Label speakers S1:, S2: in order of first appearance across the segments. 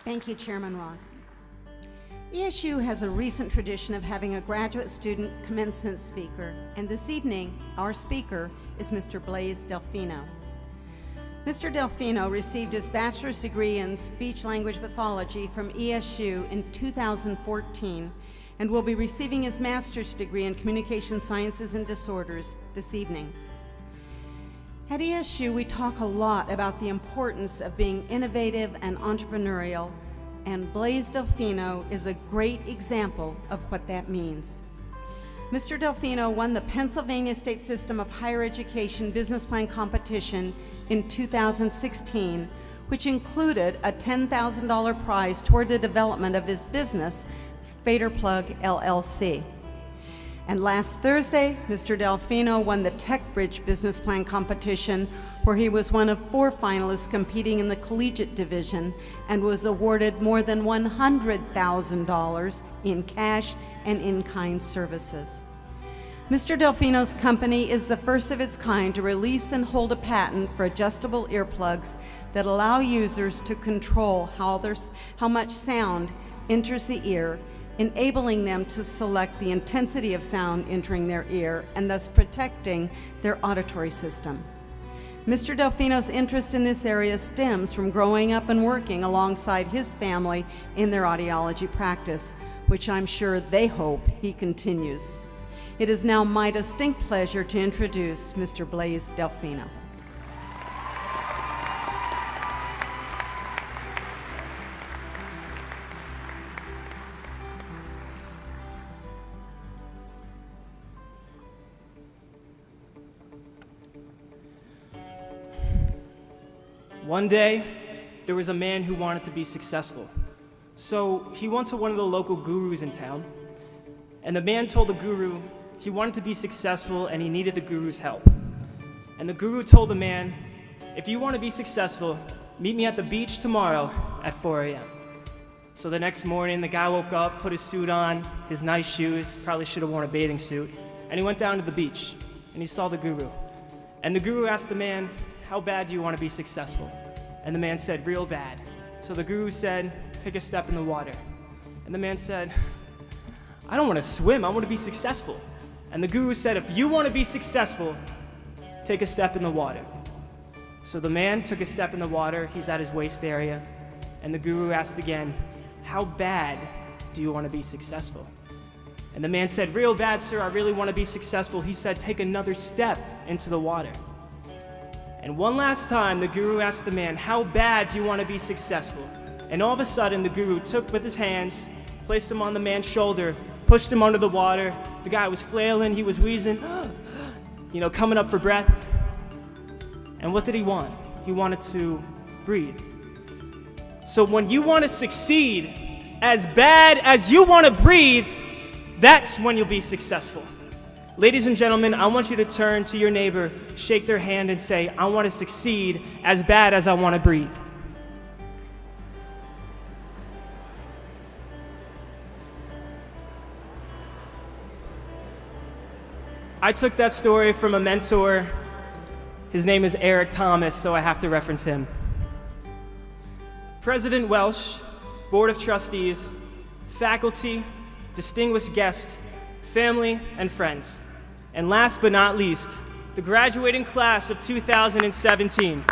S1: Thank you, Chairman Ross. ESU has a recent tradition of having a graduate student commencement speaker, and this evening, our speaker is Mr. Blaise Delfino. Mr. Delfino received his bachelor's degree in speech-language pathology from ESU in 2014 and will be receiving his master's degree in communication sciences and disorders this evening. At ESU, we talk a lot about the importance of being innovative and entrepreneurial, and Blaise Delfino is a great example of what that means. Mr. Delfino won the Pennsylvania State System of Higher Education Business Plan Competition in 2016, which included a $10,000 prize toward the development of his business, earplug LLC. And last Thursday, Mr. Delfino won the TechBridge Business Plan Competition, where he was one of 4 finalists competing in the collegiate division and was awarded more than $100,000 in cash and in-kind services. Mr. Delfino's company is the first of its kind to release and hold a patent for adjustable earplugs that allow users to control how much sound enters the ear, enabling them to select the intensity of sound entering their ear and thus protecting their auditory system. Mr. Delfino's interest in this area stems from growing up and working alongside his family in their audiology practice, which I'm sure they hope he continues. It is now my distinct pleasure to introduce Mr. Blaise Delfino.
S2: One day, there was a man who wanted to be successful. So he went to one of the local gurus in town, and the man told the guru he wanted to be successful and he needed the guru's help. And the guru told the man, if you want to be successful, meet me at the beach tomorrow at 4 a.m. So the next morning, the guy woke up, put his suit on, his nice shoes, probably should have worn a bathing suit, and he went down to the beach, and he saw the guru. And the guru asked the man, how bad do you want to be successful? And the man said, real bad. So the guru said, take a step in the water. And the man said, I don't want to swim, I want to be successful. And the guru said, if you want to be successful, take a step in the water. So the man took a step in the water, he's at his waist area, and the guru asked again, how bad do you want to be successful? And the man said, real bad, sir, I really want to be successful. He said, take another step into the water. And one last time, the guru asked the man, how bad do you want to be successful? And all of a sudden, the guru took with his hands, placed him on the man's shoulder, pushed him under the water. The guy was flailing, he was wheezing, coming up for breath. And what did he want? He wanted to breathe. So when you want to succeed as bad as you want to breathe, that's when you'll be successful. Ladies and gentlemen, I want you to turn to your neighbor, shake their hand, and say, I want to succeed as bad as I want to breathe. I took that story from a mentor. His name is Eric Thomas, so I have to reference him. President Welsh, Board of Trustees, faculty, distinguished guests, family, and friends. And last but not least, the graduating class of 2017.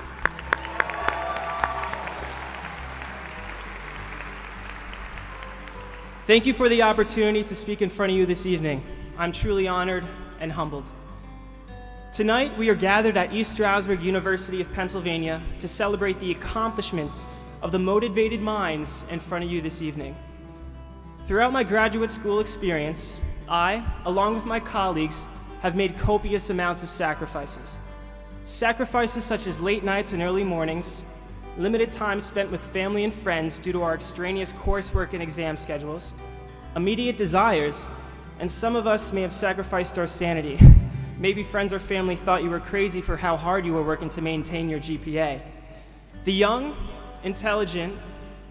S2: Thank you for the opportunity to speak in front of you this evening. I'm truly honored and humbled. Tonight, we are gathered at East Stroudsburg University of Pennsylvania to celebrate the accomplishments of the motivated minds in front of you this evening. Throughout my graduate school experience, I, along with my colleagues, have made copious amounts of sacrifices. Sacrifices such as late nights and early mornings, limited time spent with family and friends due to our extraneous coursework and exam schedules, immediate desires, and some of us may have sacrificed our sanity. Maybe friends or family thought you were crazy for how hard you were working to maintain your GPA. The young, intelligent,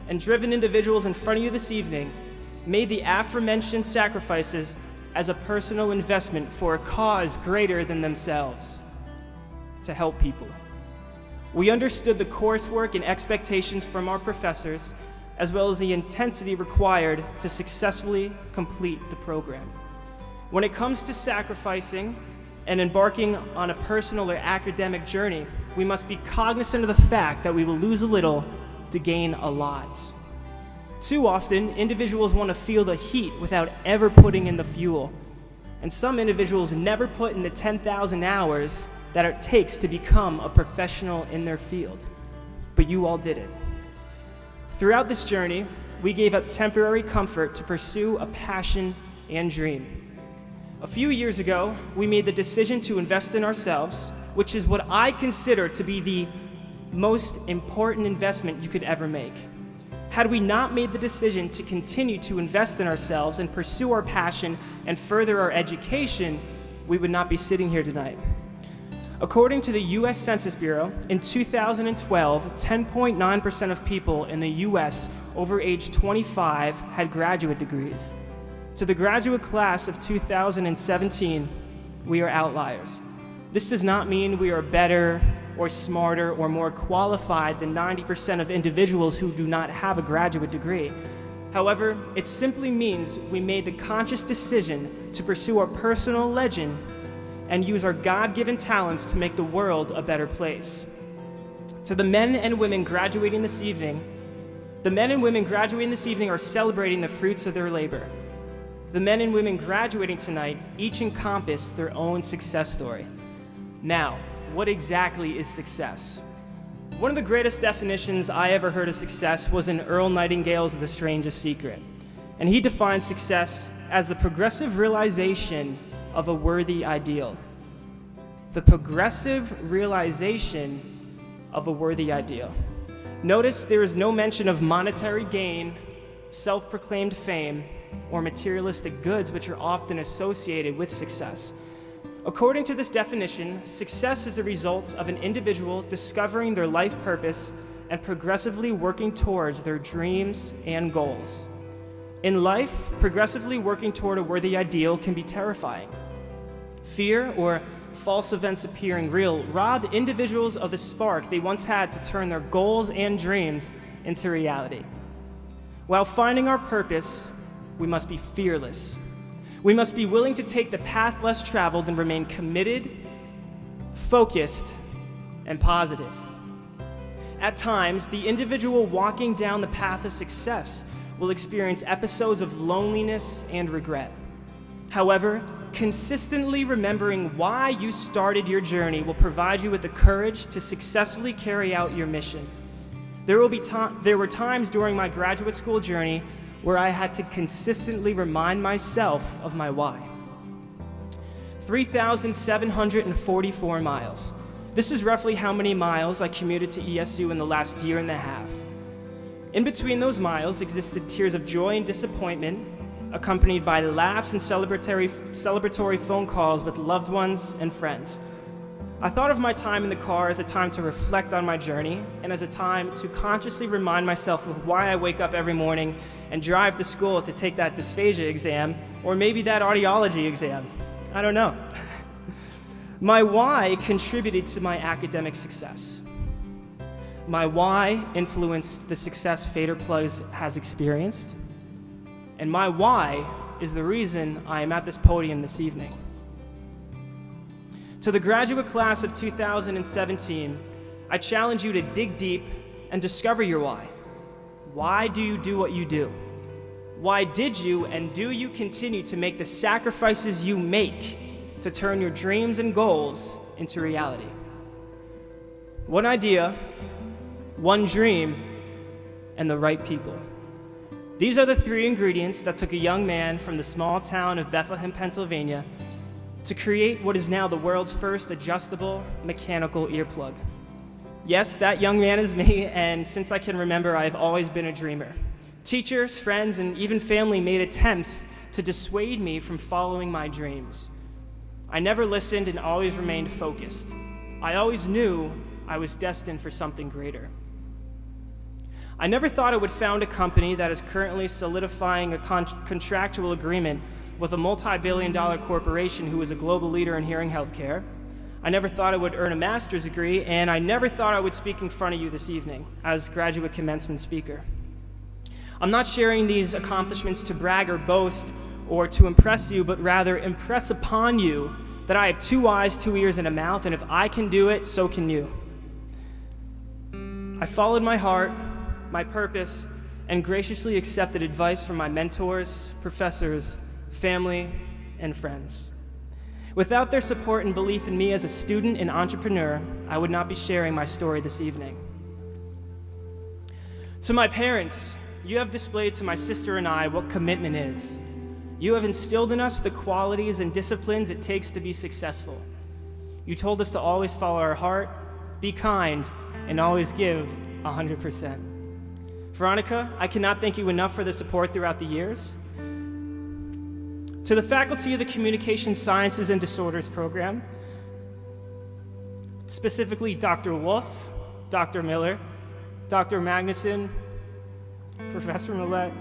S2: and driven individuals in front of you this evening made the aforementioned sacrifices as a personal investment for a cause greater than themselves, to help people. We understood the coursework and expectations from our professors, as well as the intensity required to successfully complete the program. When it comes to sacrificing and embarking on a personal or academic journey, we must be cognizant of the fact that we will lose a little to gain a lot. Too often, individuals want to feel the heat without ever putting in the fuel. And some individuals never put in the 10,000 hours that it takes to become a professional in their field. But you all did it. Throughout this journey, we gave up temporary comfort to pursue a passion and dream. A few years ago, we made the decision to invest in ourselves, which is what I consider to be the most important investment you could ever make. Had we not made the decision to continue to invest in ourselves and pursue our passion and further our education, we would not be sitting here tonight. According to the U.S. Census Bureau, in 2012, 10.9% of people in the U.S. over age 25 had graduate degrees. To the graduate class of 2017, we are outliers. This does not mean we are better or smarter or more qualified than 90% of individuals who do not have a graduate degree. However, it simply means we made the conscious decision to pursue our personal legend and use our God-given talents to make the world a better place. To the men and women graduating this evening, are celebrating the fruits of their labor. The men and women graduating tonight each encompass their own success story. Now, what exactly is success? One of the greatest definitions I ever heard of success was in Earl Nightingale's The Strangest Secret. And he defined success as the progressive realization of a worthy ideal. The progressive realization of a worthy ideal. Notice there is no mention of monetary gain, self-proclaimed fame, or materialistic goods, which are often associated with success. According to this definition, success is a result of an individual discovering their life purpose and progressively working towards their dreams and goals. In life, progressively working toward a worthy ideal can be terrifying. Fear or false events appearing real rob individuals of the spark they once had to turn their goals and dreams into reality. While finding our purpose, we must be fearless. We must be willing to take the path less traveled and remain committed, focused, and positive. At times, the individual walking down the path of success will experience episodes of loneliness and regret. However, consistently remembering why you started your journey will provide you with the courage to successfully carry out your mission. There were times during my graduate school journey where I had to consistently remind myself of my why. 3,744 miles. This is roughly how many miles I commuted to ESU in the last year and a half. In between those miles existed tears of joy and disappointment, accompanied by laughs and celebratory phone calls with loved ones and friends. I thought of my time in the car as a time to reflect on my journey and as a time to consciously remind myself of why I wake up every morning and drive to school to take that dysphagia exam, or maybe that audiology exam. I don't know. My why contributed to my academic success. My why influenced the success Fader Plugs has experienced. And my why is the reason I am at this podium this evening. To the graduate class of 2017, I challenge you to dig deep and discover your why. Why do you do what you do? Why did you and do you continue to make the sacrifices you make to turn your dreams and goals into reality? One idea, one dream, and the right people. These are the three ingredients that took a young man from the small town of Bethlehem, Pennsylvania, to create what is now the world's first adjustable mechanical earplug. Yes, that young man is me, and since I can remember, I've always been a dreamer. Teachers, friends, and even family made attempts to dissuade me from following my dreams. I never listened and always remained focused. I always knew I was destined for something greater. I never thought I would found a company that is currently solidifying a contractual agreement with a multi-billion-dollar corporation who is a global leader in hearing healthcare. I never thought I would earn a master's degree, and I never thought I would speak in front of you this evening as graduate commencement speaker. I'm not sharing these accomplishments to brag or boast or to impress you, but rather impress upon you that I have 2 eyes, 2 ears, and a mouth, and if I can do it, so can you. I followed my heart, my purpose, and graciously accepted advice from my mentors, professors, family, and friends. Without their support and belief in me as a student and entrepreneur, I would not be sharing my story this evening. To my parents, you have displayed to my sister and I what commitment is. You have instilled in us the qualities and disciplines it takes to be successful. You told us to always follow our heart, be kind, and always give 100%. Veronica, I cannot thank you enough for the support throughout the years. To the faculty of the Communication Sciences and Disorders program, specifically Dr. Wolf, Dr. Miller, Dr. Magnuson, Professor Millette,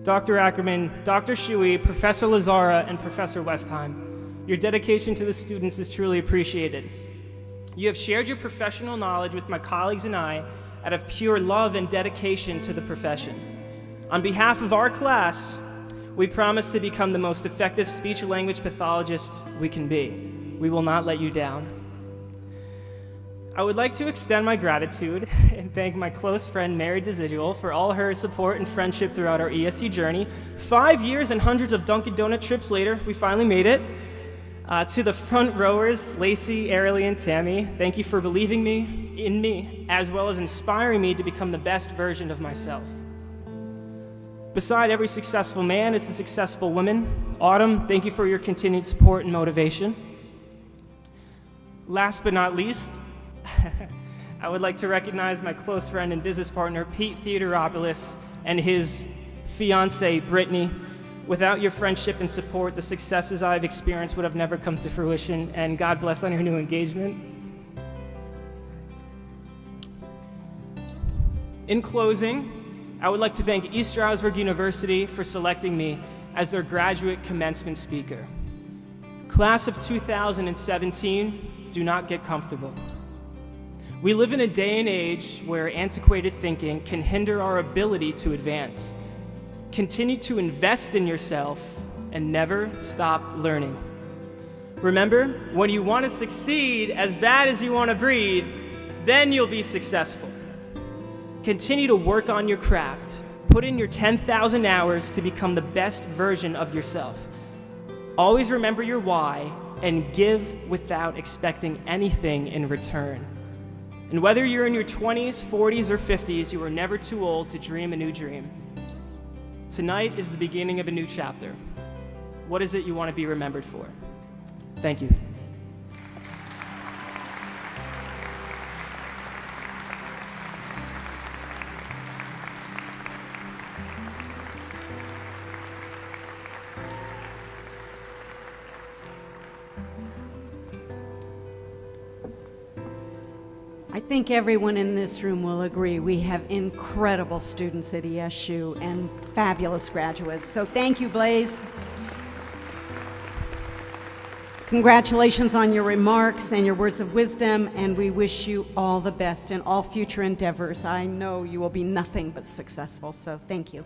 S2: Dr. Ackerman, Dr. Shuey, Professor Lazara, and Professor Westheim. Your dedication to the students is truly appreciated. You have shared your professional knowledge with my colleagues and I out of pure love and dedication to the profession. On behalf of our class, we promise to become the most effective speech-language pathologists we can be. We will not let you down. I would like to extend my gratitude and thank my close friend Mary Desidual for all her support and friendship throughout our ESU journey. 5 years and hundreds of Dunkin' Donut trips later, we finally made it. To the front rowers, Lacey, Ariely, and Tammy, thank you for believing in me, as well as inspiring me to become the best version of myself. Beside every successful man is a successful woman. Autumn, thank you for your continued support and motivation. Last but not least, I would like to recognize my close friend and business partner, Pete Theodoropoulos, and his fiancée, Brittany. Without your friendship and support, the successes I've experienced would have never come to fruition, and God bless on your new engagement. In closing, I would like to thank East Stroudsburg University for selecting me as their graduate commencement speaker. Class of 2017, do not get comfortable. We live in a day and age where antiquated thinking can hinder our ability to advance. Continue to invest in yourself and never stop learning. Remember, when you want to succeed as bad as you want to breathe, then you'll be successful. Continue to work on your craft. Put in your 10,000 hours to become the best version of yourself. Always remember your why and give without expecting anything in return. And whether you're in your 20s, 40s, or 50s, you are never too old to dream a new dream. Tonight is the beginning of a new chapter. What is it you want to be remembered for? Thank you.
S1: I think everyone in this room will agree we have incredible students at ESU and fabulous graduates. So thank you, Blaise. Congratulations on your remarks and your words of wisdom, and we wish you all the best in all future endeavors. I know you will be nothing but successful, so thank you.